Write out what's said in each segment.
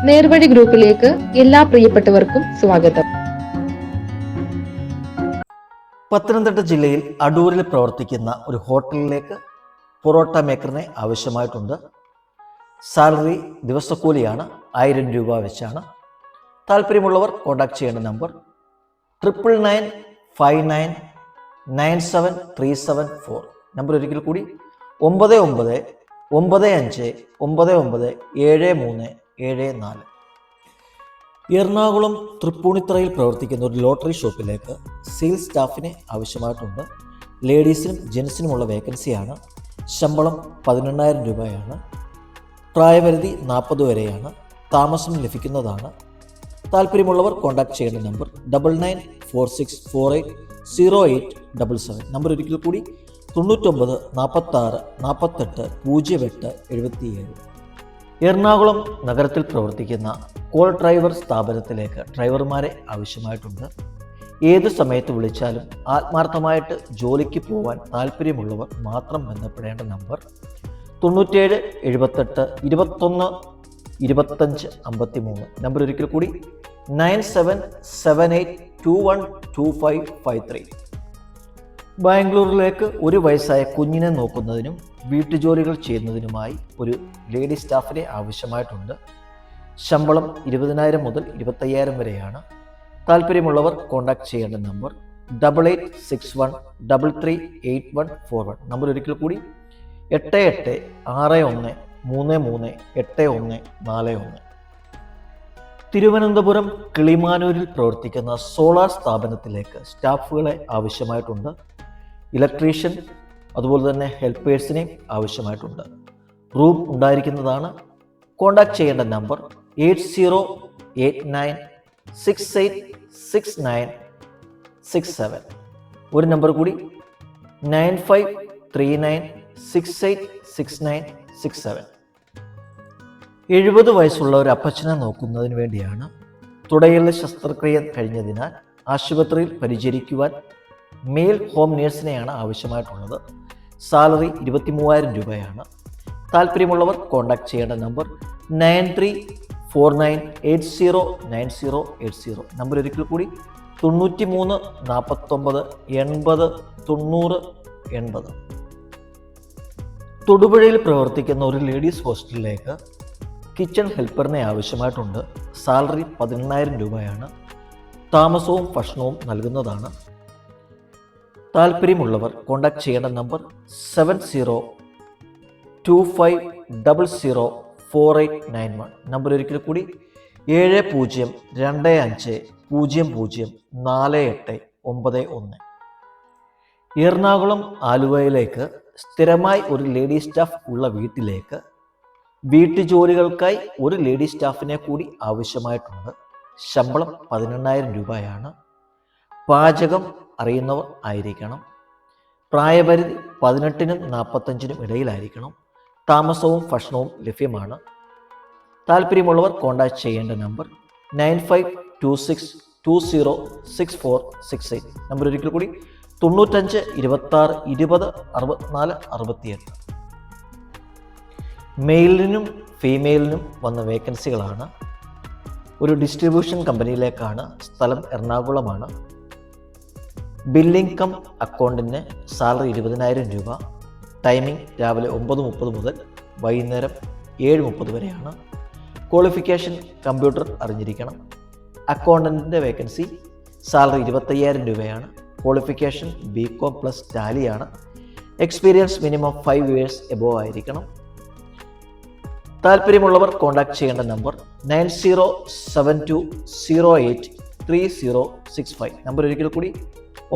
നേർവഴി ഗ്രൂപ്പിലേക്ക് എല്ലാ പ്രിയപ്പെട്ടവർക്കും സ്വാഗതം. പത്തനംതിട്ട ജില്ലയിൽ അടൂരിൽ പ്രവർത്തിക്കുന്ന ഒരു ഹോട്ടലിലേക്ക് പൊറോട്ട മേക്കറിനെ ആവശ്യമായിട്ടുണ്ട്. സാലറി ദിവസക്കൂലിയാണ്, 1000 രൂപ വെച്ചാണ്. താല്പര്യമുള്ളവർ കോൺടാക്ട് ചെയ്യേണ്ട നമ്പർ 9959973734. നമ്പർ ഒരിക്കൽ കൂടി 9995997374. എറണാകുളം തൃപ്പൂണിത്തറയിൽ പ്രവർത്തിക്കുന്ന ഒരു ലോട്ടറി ഷോപ്പിലേക്ക് സെയിൽസ് സ്റ്റാഫിനെ ആവശ്യമായിട്ടുണ്ട്. ലേഡീസിനും ജെൻസിനുമുള്ള വേക്കൻസിയാണ്. ശമ്പളം 18,000 രൂപയാണ്. പ്രായപരിധി 40 വരെയാണ്. താമസം ലഭിക്കുന്നതാണ്. താല്പര്യമുള്ളവർ കോൺടാക്ട് ചെയ്യേണ്ട നമ്പർ 9946480877. നമ്പർ ഒരിക്കൽ കൂടി 9946480877. എറണാകുളം നഗരത്തിൽ പ്രവർത്തിക്കുന്ന കോൾ ഡ്രൈവർ സ്ഥാപനത്തിലേക്ക് ഡ്രൈവർമാരെ ആവശ്യമായിട്ടുണ്ട്. ഏതു സമയത്ത് വിളിച്ചാലും ആത്മാർത്ഥമായിട്ട് ജോലിക്ക് പോകാൻ താല്പര്യമുള്ളവർ മാത്രം ബന്ധപ്പെടേണ്ട നമ്പർ 97 78 21 25 53. നമ്പർ ഒരിക്കൽ കൂടി 9778212553. ബാംഗ്ലൂരിലേക്ക് 1 വയസ്സായ കുഞ്ഞിനെ നോക്കുന്നതിനും വീട്ടുജോലികൾ ചെയ്യുന്നതിനുമായി ഒരു ലേഡി സ്റ്റാഫിനെ ആവശ്യമായിട്ടുണ്ട്. ശമ്പളം 20,000 മുതൽ 25,000 വരെയാണ്. താല്പര്യമുള്ളവർ കോൺടാക്ട് ചെയ്യേണ്ട നമ്പർ 8861338141. നമ്പർ ഒരിക്കൽ കൂടി 8861338141. തിരുവനന്തപുരം കിളിമാനൂരിൽ പ്രവർത്തിക്കുന്ന സോളാർ സ്ഥാപനത്തിലേക്ക് സ്റ്റാഫുകളെ ആവശ്യമായിട്ടുണ്ട്. ഇലക്ട്രീഷ്യൻ അതുപോലെ തന്നെ ഹെൽപ്പേഴ്സിനെയും ആവശ്യമായിട്ടുണ്ട്. റൂം ഉണ്ടായിരിക്കുന്നതാണ്. കോൺടാക്ട് ചെയ്യേണ്ട നമ്പർ 8089686967. ഒരു നമ്പർ കൂടി 9539686967. 70 വയസ്സുള്ള ഒരു അപ്പച്ചനെ നോക്കുന്നതിന് വേണ്ടിയാണ്. തുടയുള്ള ശസ്ത്രക്രിയ കഴിഞ്ഞതിനാൽ ആശുപത്രിയിൽ പരിചരിക്കുവാൻ മെയിൽ ഹോം നേഴ്സിനെയാണ് ആവശ്യമായിട്ടുള്ളത്. സാലറി 23,000 രൂപയാണ്. താല്പര്യമുള്ളവർ കോൺടാക്ട് ചെയ്യേണ്ട നമ്പർ 9349809080. നമ്പർ ഒരിക്കൽ കൂടി 93 49 80 90 80. തൊടുപുഴയിൽ പ്രവർത്തിക്കുന്ന ഒരു ലേഡീസ് ഹോസ്റ്റലിലേക്ക് കിച്ചൺ ഹെൽപ്പറിനെ ആവശ്യമായിട്ടുണ്ട്. സാലറി 18,000 രൂപയാണ്. താമസവും ഭക്ഷണവും നൽകുന്നതാണ്. താല്പര്യമുള്ളവർ കോൺടാക്ട് ചെയ്യേണ്ട നമ്പർ 7025004891. നമ്പർ ഒരിക്കൽ കൂടി 7025004891. എറണാകുളം ആലുവയിലേക്ക് സ്ഥിരമായി ഒരു ലേഡി സ്റ്റാഫ് ഉള്ള വീട്ടിലേക്ക് വീട്ടുജോലികൾക്കായി ഒരു ലേഡി സ്റ്റാഫിനെ കൂടി ആവശ്യമായിട്ടുണ്ട്. ശമ്പളം 18,000 രൂപയാണ്. പാചകം അറിയുന്നവർ ആയിരിക്കണം. പ്രായപരിധി 18നും 45നും ഇടയിലായിരിക്കണം. താമസവും ഭക്ഷണവും ലഭ്യമാണ്. താല്പര്യമുള്ളവർ കോൺടാക്ട് ചെയ്യേണ്ട നമ്പർ 9526206468. നമ്പർ ഒരിക്കൽ കൂടി 95 26 20 64 68. മെയിലിനും ഫീമെയിലിനും വന്ന വേക്കൻസികളാണ്. ഒരു ഡിസ്ട്രിബ്യൂഷൻ കമ്പനിയിലേക്കാണ്. സ്ഥലം എറണാകുളമാണ്. ബില്ലിംഗ് കം അക്കൗണ്ടിന് സാലറി 20,000 രൂപ. ടൈമിംഗ് രാവിലെ 9:30 മുതൽ വൈകുന്നേരം 7:30 വരെയാണ്. ക്വാളിഫിക്കേഷൻ കമ്പ്യൂട്ടർ അറിഞ്ഞിരിക്കണം. അക്കൗണ്ടൻറ്റിൻ്റെ വേക്കൻസി സാലറി 25,000 രൂപയാണ്. ക്വാളിഫിക്കേഷൻ BCom പ്ലസ് ടാലിയാണ്. എക്സ്പീരിയൻസ് മിനിമം 5 years എബോവ് ആയിരിക്കണം. താല്പര്യമുള്ളവർ കോൺടാക്ട് ചെയ്യേണ്ട നമ്പർ 9072083065. നമ്പർ ഒരിക്കൽ കൂടി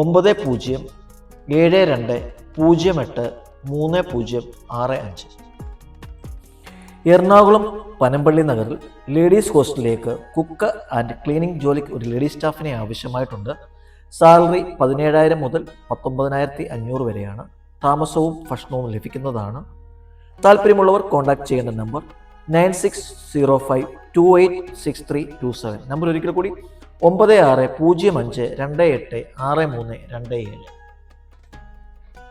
9072083065. എറണാകുളം പനമ്പള്ളി നഗറിൽ ലേഡീസ് ഹോസ്റ്റലിലേക്ക് കുക്ക് ആൻഡ് ക്ലീനിങ് ജോലിക്ക് ഒരു ലേഡീസ് സ്റ്റാഫിനെ ആവശ്യമായിട്ടുണ്ട്. സാലറി 17,000 മുതൽ 19,500 വരെയാണ്. താമസവും ഭക്ഷണവും ലഭിക്കുന്നതാണ്. താല്പര്യമുള്ളവർ കോൺടാക്ട് ചെയ്യേണ്ട നമ്പർ 9605286327. നമ്പർ ഒരിക്കൽ കൂടി 9605286327.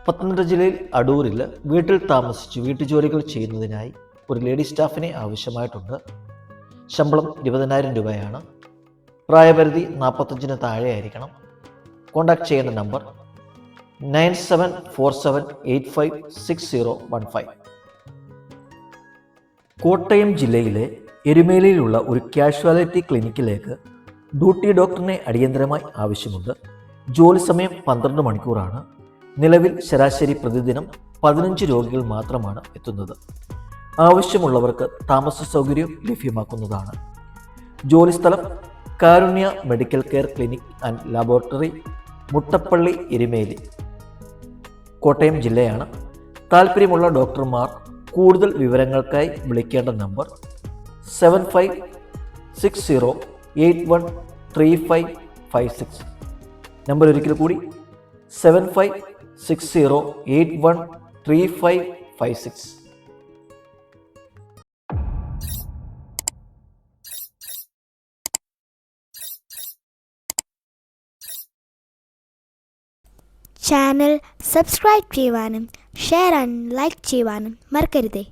പത്തനംതിട്ട ജില്ലയിൽ അടൂരിൽ വീട്ടിൽ താമസിച്ച് വീട്ടുജോലികൾ ചെയ്യുന്നതിനായി ഒരു ലേഡി സ്റ്റാഫിനെ ആവശ്യമായിട്ടുണ്ട്. ശമ്പളം 20,000 രൂപയാണ്. പ്രായപരിധി 45 താഴെ ആയിരിക്കണം. കോൺടാക്ട് ചെയ്യേണ്ട നമ്പർ 9747856015. കോട്ടയം ജില്ലയിലെ എരുമേലിയിലുള്ള ഒരു കാഷ്വാലിറ്റി ക്ലിനിക്കിലേക്ക് ഡ്യൂട്ടി ഡോക്ടറിനെ അടിയന്തരമായി ആവശ്യമുണ്ട്. ജോലി സമയം 12 മണിക്കൂറാണ്. നിലവിൽ ശരാശരി പ്രതിദിനം 15 രോഗികൾ മാത്രമാണ് എത്തുന്നത്. ആവശ്യമുള്ളവർക്ക് താമസ സൗകര്യം ലഭ്യമാക്കുന്നതാണ്. ജോലിസ്ഥലം Karunya medical care clinic and laboratory, Muttappally, Erumeli, Kottayam ജില്ലയാണ്. താല്പര്യമുള്ള ഡോക്ടർമാർ കൂടുതൽ വിവരങ്ങൾക്കായി വിളിക്കേണ്ട നമ്പർ 7560813556. നമ്പർ ഒരിക്കൽ കൂടി 7560813556. ചാനൽ സബ്സ്ക്രൈബ് ചെയ്യുവാനും ഷെയർ ആൻഡ് ലൈക്ക് ചെയ്യുവാനും മറക്കരുതേ.